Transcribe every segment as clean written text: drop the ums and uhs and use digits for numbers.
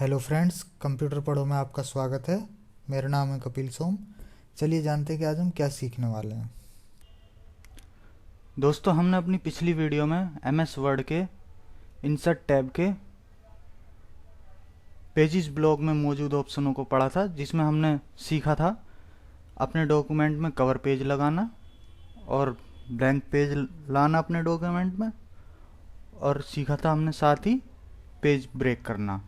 Hello friends, computer पढ़ो में आपका स्वागत है। मेरा नाम है कपिल सोम। चलिए जानते हैं कि आज हम क्या सीखने वाले हैं। दोस्तों, हमने अपनी पिछली वीडियो में एमएस वर्ड के इंसर्ट टैब के पेजेस ब्लॉक में मौजूद ऑप्शनों को पढ़ा था, जिसमें हमने सीखा था अपने डॉक्यूमेंट में कवर पेज लगाना और ब्लैंक पेज लाना अपने डॉक्यूमेंट में, और सीखा था हमने साथ ही पेज ब्रेक करना।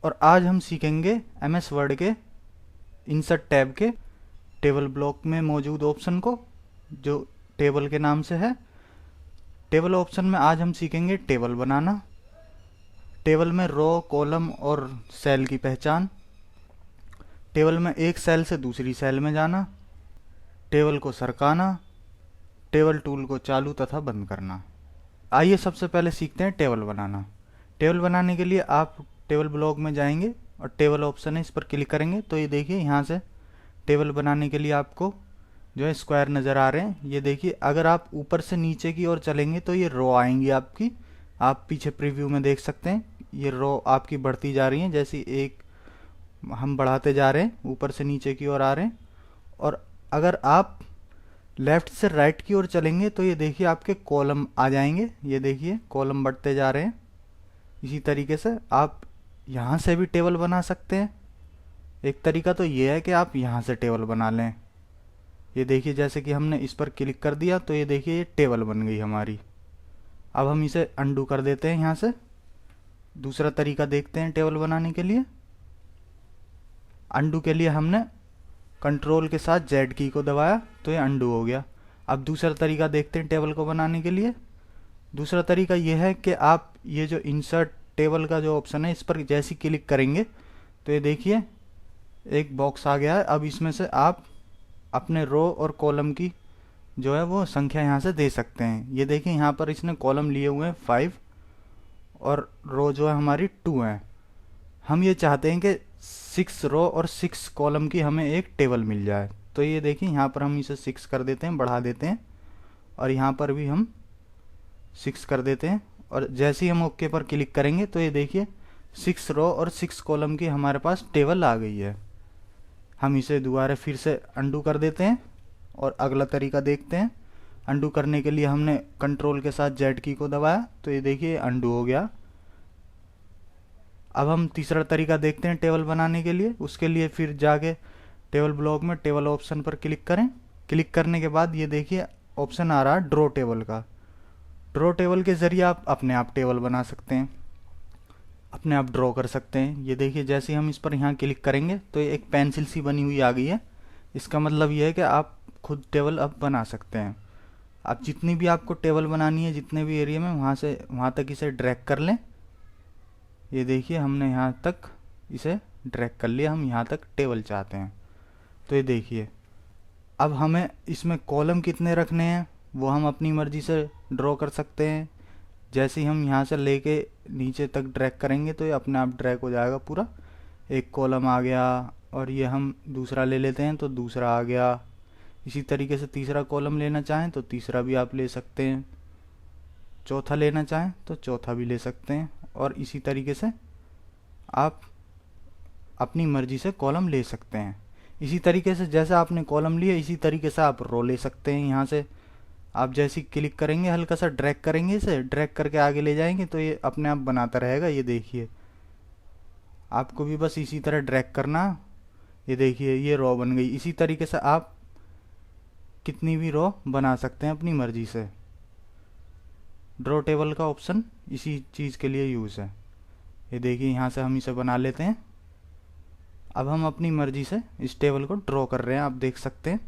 और आज हम सीखेंगे एमएस वर्ड के इंसर्ट टैब के टेबल ब्लॉक में मौजूद ऑप्शन को, जो टेबल के नाम से है। टेबल ऑप्शन में आज हम सीखेंगे टेबल बनाना, टेबल में रो, कॉलम और सेल की पहचान, टेबल में एक सेल से दूसरी सेल में जाना, टेबल को सरकाना, टेबल टूल को चालू तथा बंद करना। आइए सबसे पहले सीखते हैं टेबल बनाना। टेबल बनाने के लिए आप टेबल ब्लॉक में जाएंगे और टेबल ऑप्शन है, इस पर क्लिक करेंगे तो ये देखिए यहाँ से टेबल बनाने के लिए आपको जो है स्क्वायर नज़र आ रहे हैं। ये देखिए, अगर आप ऊपर से नीचे की ओर चलेंगे तो ये रो आएंगी आपकी। आप पीछे प्रीव्यू में देख सकते हैं, ये रो आपकी बढ़ती जा रही हैं, जैसी एक हम बढ़ाते जा रहे हैं, ऊपर से नीचे की ओर आ रहे हैं। और अगर आप लेफ्ट से राइट की ओर चलेंगे तो ये देखिए आपके कॉलम आ जाएंगे। ये देखिए कॉलम बढ़ते जा रहे हैं। इसी तरीके से आप यहाँ से भी टेबल बना सकते हैं। एक तरीका तो ये है कि आप यहाँ से टेबल बना लें। ये देखिए, जैसे कि हमने इस पर क्लिक कर दिया तो ये देखिए ये टेबल बन गई हमारी। अब हम इसे अंडू कर देते हैं यहाँ से। दूसरा तरीका देखते हैं टेबल बनाने के लिए। अंडू के लिए हमने कंट्रोल के साथ जेड की को दबाया तो ये अंडू हो गया। अब दूसरा तरीका देखते हैं टेबल को बनाने के लिए। दूसरा तरीका यह है कि आप ये जो इंसर्ट टेबल का जो ऑप्शन है, इस पर जैसे क्लिक करेंगे तो ये देखिए एक बॉक्स आ गया है। अब इसमें से आप अपने रो और कॉलम की जो है वो संख्या यहाँ से दे सकते हैं। ये देखिए यहाँ पर इसने कॉलम लिए हुए हैं 5 और रो जो है हमारी 2 है। हम ये चाहते हैं कि 6 रो और 6 कॉलम की हमें एक टेबल मिल जाए। तो ये देखिए यहाँ पर हम इसे 6 कर देते हैं, बढ़ा देते हैं, और यहाँ पर भी हम 6 कर देते हैं। और जैसे ही हम ओके पर क्लिक करेंगे तो ये देखिए 6 रो और 6 कॉलम की हमारे पास टेबल आ गई है। हम इसे दोबारा फिर से अंडू कर देते हैं और अगला तरीका देखते हैं। अंडू करने के लिए हमने कंट्रोल के साथ जेड की को दबाया तो ये देखिए अंडू हो गया। अब हम तीसरा तरीका देखते हैं टेबल बनाने के लिए। उसके लिए फिर जाके टेबल ब्लॉक में टेबल ऑप्शन पर क्लिक करें। क्लिक करने के बाद ये देखिए ऑप्शन आ रहा है ड्रॉ टेबल का। ड्रॉ टेबल के ज़रिए आप अपने आप टेबल बना सकते हैं, अपने आप ड्रॉ कर सकते हैं। ये देखिए जैसे हम इस पर यहाँ क्लिक करेंगे तो ये एक पेंसिल सी बनी हुई आ गई है। इसका मतलब ये है कि आप खुद टेबल अब बना सकते हैं। आप जितनी भी आपको टेबल बनानी है, जितने भी एरिया में, वहाँ से वहाँ तक इसे ड्रैग कर लें। ये देखिए हमने यहाँ तक इसे ड्रैग कर लिया। हम यहाँ तक टेबल चाहते हैं तो ये देखिए अब हमें इसमें कॉलम कितने रखने हैं वो हम अपनी मर्ज़ी से ड्रॉ कर सकते हैं। जैसे ही हम यहाँ से लेके नीचे तक ड्रैग करेंगे तो ये अपने आप ड्रैग हो जाएगा पूरा। एक कॉलम आ गया, और ये हम दूसरा ले लेते हैं तो दूसरा आ गया। इसी तरीके से तीसरा कॉलम लेना चाहें तो तीसरा भी आप ले सकते हैं, चौथा लेना चाहें तो चौथा भी ले सकते हैं, और इसी तरीके से आप अपनी मर्ज़ी से कॉलम ले सकते हैं। इसी तरीके से जैसा आपने कॉलम लिया, इसी तरीके से आप रो ले सकते हैं। यहाँ से आप जैसे क्लिक करेंगे, हल्का सा ड्रैग करेंगे, इसे ड्रैग करके आगे ले जाएंगे तो ये अपने आप बनाता रहेगा। ये देखिए आपको भी बस इसी तरह ड्रैग करना। ये देखिए ये रो बन गई। इसी तरीके से आप कितनी भी रो बना सकते हैं अपनी मर्जी से। ड्रॉ टेबल का ऑप्शन इसी चीज़ के लिए यूज़ है। ये देखिए यहाँ से हम इसे बना लेते हैं। अब हम अपनी मर्जी से इस टेबल को ड्रॉ कर रहे हैं, आप देख सकते हैं।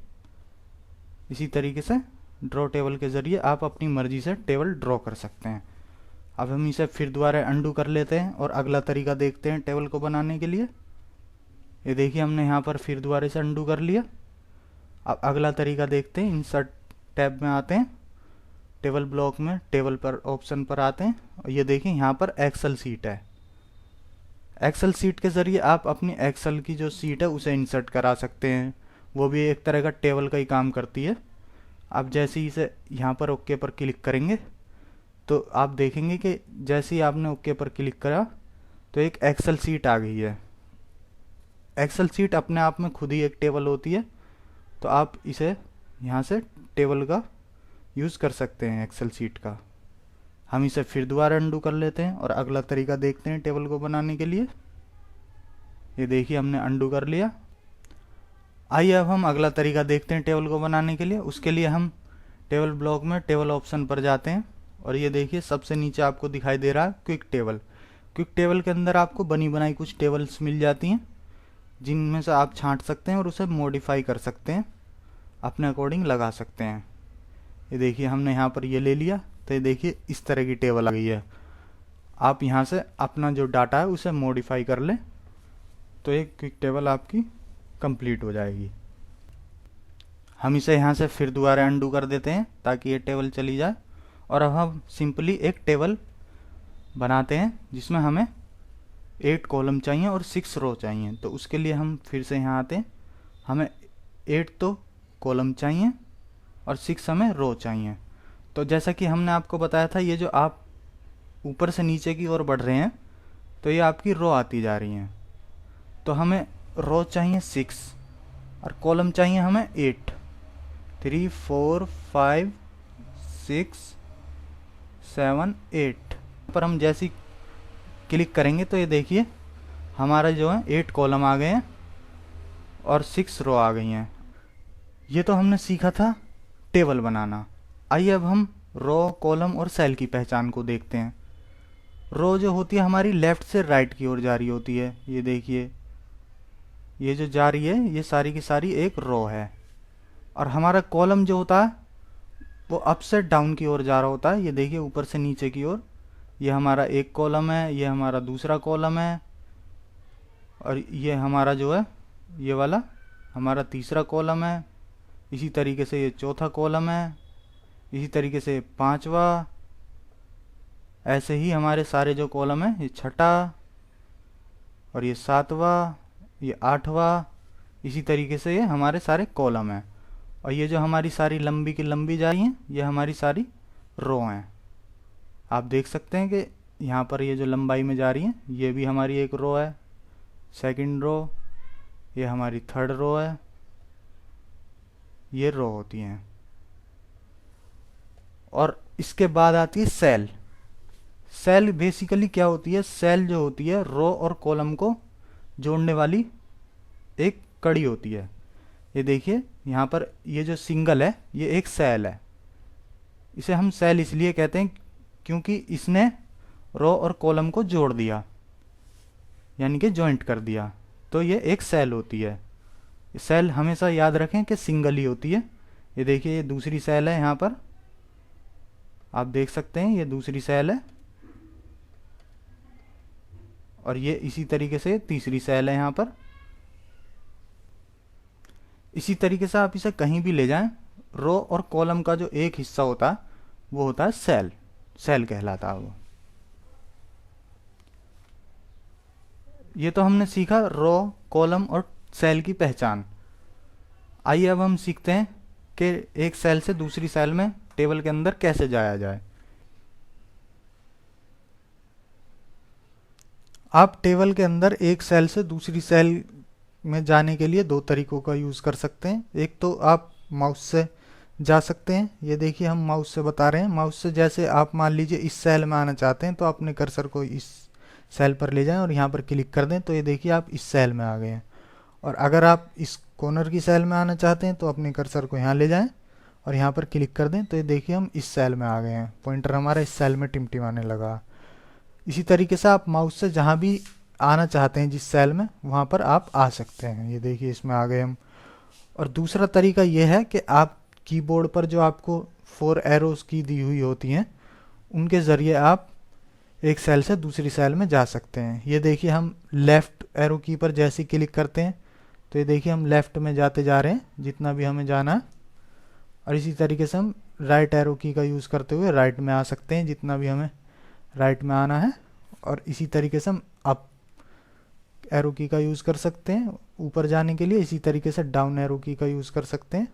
इसी तरीके से ड्रॉ टेबल के ज़रिए आप अपनी मर्जी से टेबल ड्रॉ कर सकते हैं। अब हम इसे फिर दोबारा अंडू कर लेते हैं और अगला तरीका देखते हैं टेबल को बनाने के लिए। ये देखिए हमने यहाँ पर फिर दोबारा से अंडू कर लिया। अब अगला तरीका देखते हैं। इंसर्ट टैब में आते हैं, टेबल ब्लॉक में टेबल पर ऑप्शन पर आते हैं, और ये देखिए यहाँ पर एक्सेल सीट है। एक्सेल सीट के ज़रिए आप अपनी एक्सेल की जो सीट है उसे इंसर्ट करा सकते हैं। वो भी एक तरह का टेबल का ही काम करती है। आप जैसे ही इसे यहाँ पर ओके पर क्लिक करेंगे तो आप देखेंगे कि जैसे ही आपने ओके पर क्लिक करा तो एक एक्सेल सीट आ गई है। एक्सेल सीट अपने आप में खुद ही एक टेबल होती है, तो आप इसे यहाँ से टेबल का यूज़ कर सकते हैं, एक्सेल सीट का। हम इसे फिर दोबारा अंडू कर लेते हैं और अगला तरीका देखते हैं टेबल को बनाने के लिए। ये देखिए हमने अंडू कर लिया। आइए अब हम अगला तरीका देखते हैं टेबल को बनाने के लिए। उसके लिए हम टेबल ब्लॉक में टेबल ऑप्शन पर जाते हैं और ये देखिए सबसे नीचे आपको दिखाई दे रहा है क्विक टेबल। क्विक टेबल के अंदर आपको बनी बनाई कुछ टेबल्स मिल जाती हैं, जिनमें से आप छांट सकते हैं और उसे मॉडिफाई कर सकते हैं, अपने अकॉर्डिंग लगा सकते हैं। ये देखिए हमने यहाँ पर ये ले लिया, तो ये देखिए इस तरह की टेबल आ गई है। आप यहाँ से अपना जो डाटा है उसे मॉडिफाई कर लें, तो एक क्विक टेबल आपकी कंप्लीट हो जाएगी। हम इसे यहाँ से फिर दोबारा अंडू कर देते हैं ताकि ये टेबल चली जाए। और अब हम सिंपली एक टेबल बनाते हैं जिसमें हमें 8 कॉलम चाहिए और 6 रो चाहिए। तो उसके लिए हम फिर से यहाँ आते हैं। हमें 8 तो कॉलम चाहिए और 6 हमें रो चाहिए। तो जैसा कि हमने आपको बताया था, ये जो आप ऊपर से नीचे की ओर बढ़ रहे हैं तो ये आपकी रो आती जा रही हैं। तो हमें रो चाहिए 6 और कॉलम चाहिए हमें 8। 3 4 5 6 7 8 पर हम जैसी क्लिक करेंगे तो ये देखिए हमारा जो है 8 कॉलम आ गए हैं और 6 रो आ गई हैं। ये तो हमने सीखा था टेबल बनाना। आइए अब हम रो, कॉलम और सेल की पहचान को देखते हैं। रो जो होती है हमारी लेफ्ट से राइट की ओर जा रही होती है। ये देखिए ये जो जा रही है ये सारी की सारी एक रो है। और हमारा कॉलम जो होता है वो अप से डाउन की ओर जा रहा होता है। ये देखिए ऊपर से नीचे की ओर। ये हमारा एक कॉलम है, ये हमारा दूसरा कॉलम है और ये हमारा जो है ये वाला हमारा तीसरा कॉलम है। इसी तरीके से ये चौथा कॉलम है, इसी तरीके से पांचवा, ऐसे ही हमारे सारे जो कॉलम है ये छठा और ये सातवां, ये आठवां, इसी तरीके से ये हमारे सारे कॉलम हैं। और ये जो हमारी सारी लंबी की लंबी जा रही हैं ये हमारी सारी रो हैं। आप देख सकते हैं कि यहाँ पर ये जो लंबाई में जा रही हैं ये भी हमारी एक रो है, सेकंड रो, ये हमारी थर्ड रो है, ये रो होती हैं। और इसके बाद आती है सेल। सेल बेसिकली क्या होती है? सेल जो होती है रो और कॉलम को जोड़ने वाली एक कड़ी होती है। ये देखिए यहाँ पर ये जो सिंगल है ये एक सेल है। इसे हम सेल इसलिए कहते हैं क्योंकि इसने रो और कॉलम को जोड़ दिया, यानी कि जॉइंट कर दिया, तो ये एक सेल होती है। सेल हमेशा याद रखें कि सिंगल ही होती है। ये देखिए ये दूसरी सेल है, यहाँ पर आप देख सकते हैं ये दूसरी सेल है और ये इसी तरीके से तीसरी सेल है यहाँ पर। इसी तरीके से आप इसे कहीं भी ले जाएं, रो और कॉलम का जो एक हिस्सा होता है वो होता है सेल। सेल कहलाता है वो। ये तो हमने सीखा रो, कॉलम और सेल की पहचान। आइए अब हम सीखते हैं कि एक सेल से दूसरी सेल में टेबल के अंदर कैसे जाया जाए। आप टेबल के अंदर एक सेल से दूसरी सेल में जाने के लिए दो तरीकों का यूज़ कर सकते हैं। एक तो आप माउस से जा सकते हैं। ये देखिए हम माउस से बता रहे हैं। माउस से जैसे आप मान लीजिए इस सेल में आना चाहते हैं तो अपने कर्सर को इस सेल पर ले जाएं और यहाँ पर क्लिक कर दें, तो ये देखिए आप इस सेल में आ गए हैं। और अगर आप इस कॉर्नर की सेल में आना चाहते हैं तो अपने कर्सर को यहाँ ले जाएं और यहाँ पर क्लिक कर दें, तो ये देखिए हम इस सेल में आ गए हैं। पॉइंटर हमारा इस सेल में टिमटिमाने लगा। इसी तरीके से आप माउस से जहाँ भी आना चाहते हैं जिस सेल में, वहाँ पर आप आ सकते हैं। ये देखिए इसमें आ गए हम। और दूसरा तरीका ये है कि आप कीबोर्ड पर जो आपको 4 एरोस की दी हुई होती हैं उनके ज़रिए आप एक सेल से दूसरी सेल में जा सकते हैं। ये देखिए हम लेफ़्ट एरो की पर जैसे क्लिक करते हैं तो ये देखिए हम लेफ़्ट में जाते जा रहे हैं जितना भी हमें जाना है। और इसी तरीके से हम राइट एरो की का यूज़ करते हुए राइट में आ सकते हैं जितना भी हमें राइट में आना है। और इसी तरीके से हम अप एरो की का यूज़ कर सकते हैं ऊपर जाने के लिए। इसी तरीके से डाउन एरो की का यूज़ कर सकते हैं।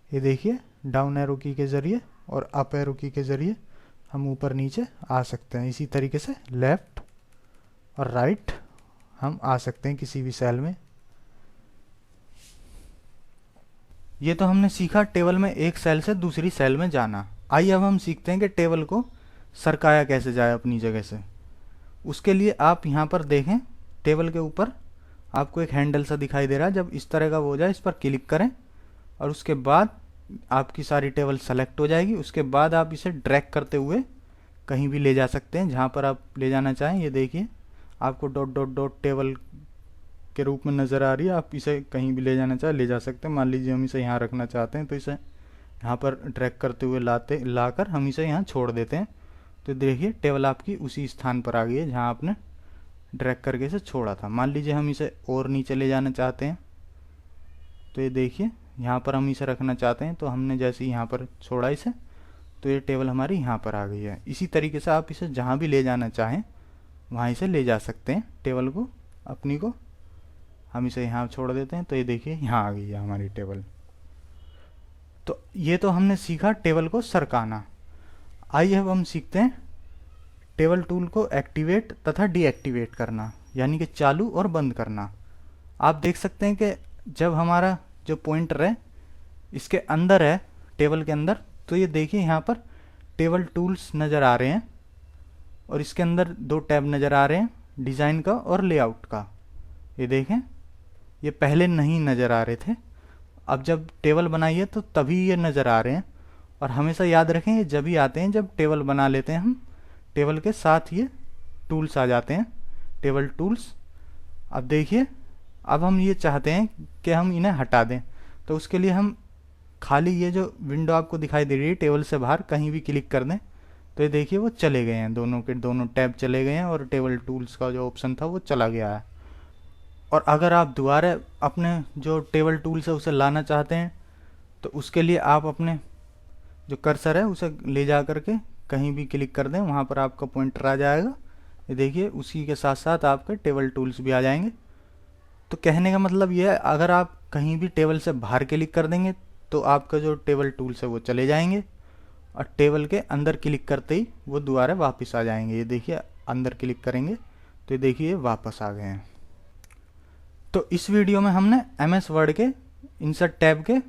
ये देखिए डाउन एरो की के ज़रिए और अप एरो की के ज़रिए हम ऊपर नीचे आ सकते हैं। इसी तरीके से लेफ़्ट, और राइट हम आ सकते हैं किसी भी सेल में। ये तो हमने सीखा टेबल में एक सेल से दूसरी सेल में जाना। आइए अब हम सीखते हैं कि टेबल को सरकाया कैसे जाए अपनी जगह से। उसके लिए आप यहाँ पर देखें, टेबल के ऊपर आपको एक हैंडल सा दिखाई दे रहा है। जब इस तरह का हो जाए इस पर क्लिक करें और उसके बाद आपकी सारी टेबल सेलेक्ट हो जाएगी। उसके बाद आप इसे ड्रैग करते हुए कहीं भी ले जा सकते हैं जहाँ पर आप ले जाना चाहें। ये देखिए आपको डॉट डॉट डॉट टेबल के रूप में नज़र आ रही है। आप इसे कहीं भी ले जाना चाहे ले जा सकते हैं। मान लीजिए हम इसे यहाँ रखना चाहते हैं तो इसे यहाँ पर ड्रैग करते हुए लाकर हम इसे यहाँ छोड़ देते हैं। तो देखिए टेबल आपकी उसी स्थान पर आ गई है जहाँ आपने ड्रैग करके इसे छोड़ा था। मान लीजिए हम इसे और नीचे ले जाना चाहते हैं तो ये देखिए यहाँ पर हम इसे रखना चाहते हैं। तो हमने जैसे ही यहाँ पर छोड़ा इसे तो ये टेबल हमारी यहाँ पर आ गई है। इसी तरीके से आप इसे जहाँ भी ले जाना चाहें वहाँ इसे ले जा सकते हैं टेबल को अपनी को। हम इसे यहाँ छोड़ देते हैं तो ये देखिए यहाँ आ गई है हमारी टेबल। तो ये तो हमने सीखा टेबल को सरकाना। आइए अब हम सीखते हैं टेबल टूल को एक्टिवेट तथा डीएक्टिवेट करना, यानी कि चालू और बंद करना। आप देख सकते हैं कि जब हमारा जो पॉइंटर है इसके अंदर है टेबल के अंदर, तो ये देखिए यहाँ पर टेबल टूल्स नज़र आ रहे हैं और इसके अंदर दो टैब नज़र आ रहे हैं, डिज़ाइन का और लेआउट का। ये देखें ये पहले नहीं नज़र आ रहे थे, अब जब टेबल बनाई है तो तभी ये नज़र आ रहे हैं। और हमेशा याद रखें ये जब ही आते हैं जब टेबल बना लेते हैं हम, टेबल के साथ ये टूल्स आ जाते हैं, टेबल टूल्स। अब देखिए अब हम ये चाहते हैं कि हम इन्हें हटा दें, तो उसके लिए हम खाली ये जो विंडो आपको दिखाई दे रही है टेबल से बाहर कहीं भी क्लिक कर दें तो ये देखिए वो चले गए हैं, दोनों के दोनों टैब चले गए हैं और टेबल टूल्स का जो ऑप्शन था वो चला गया है। और अगर आप दोबारा अपने जो टेबल टूल्स है उसे लाना चाहते हैं तो उसके लिए आप अपने जो कर्सर है उसे ले जा करके कहीं भी क्लिक कर दें, वहाँ पर आपका पॉइंटर आ जाएगा। ये देखिए उसी के साथ साथ आपके टेबल टूल्स भी आ जाएंगे। तो कहने का मतलब ये है अगर आप कहीं भी टेबल से बाहर क्लिक कर देंगे तो आपका जो टेबल टूल्स है वो चले जाएंगे और टेबल के अंदर क्लिक करते ही वो दोबारा वापस आ जाएंगे। ये देखिए अंदर क्लिक करेंगे तो ये देखिए वापस आ गए हैं। तो इस वीडियो में हमने MS वर्ड के इंसर्ट टैब के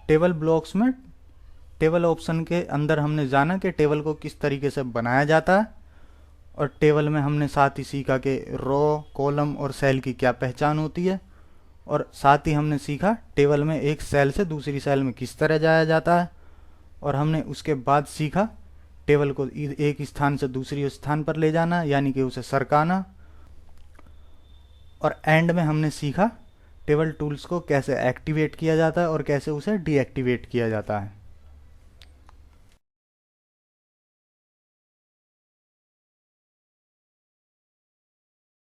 टेबल ब्लॉक्स में टेबल ऑप्शन के अंदर हमने जाना कि टेबल को किस तरीके से बनाया जाता है, और टेबल में हमने साथ ही सीखा कि रो, कॉलम और सेल की क्या पहचान होती है, और साथ ही हमने सीखा टेबल में एक सेल से दूसरी सेल में किस तरह जाया जाता है। और हमने उसके बाद सीखा टेबल को एक स्थान से दूसरी स्थान पर ले जाना, यानी कि उसे सरकाना। और एंड में हमने सीखा टेबल टूल्स को कैसे एक्टिवेट किया जाता है और कैसे उसे डीएक्टिवेट किया जाता है।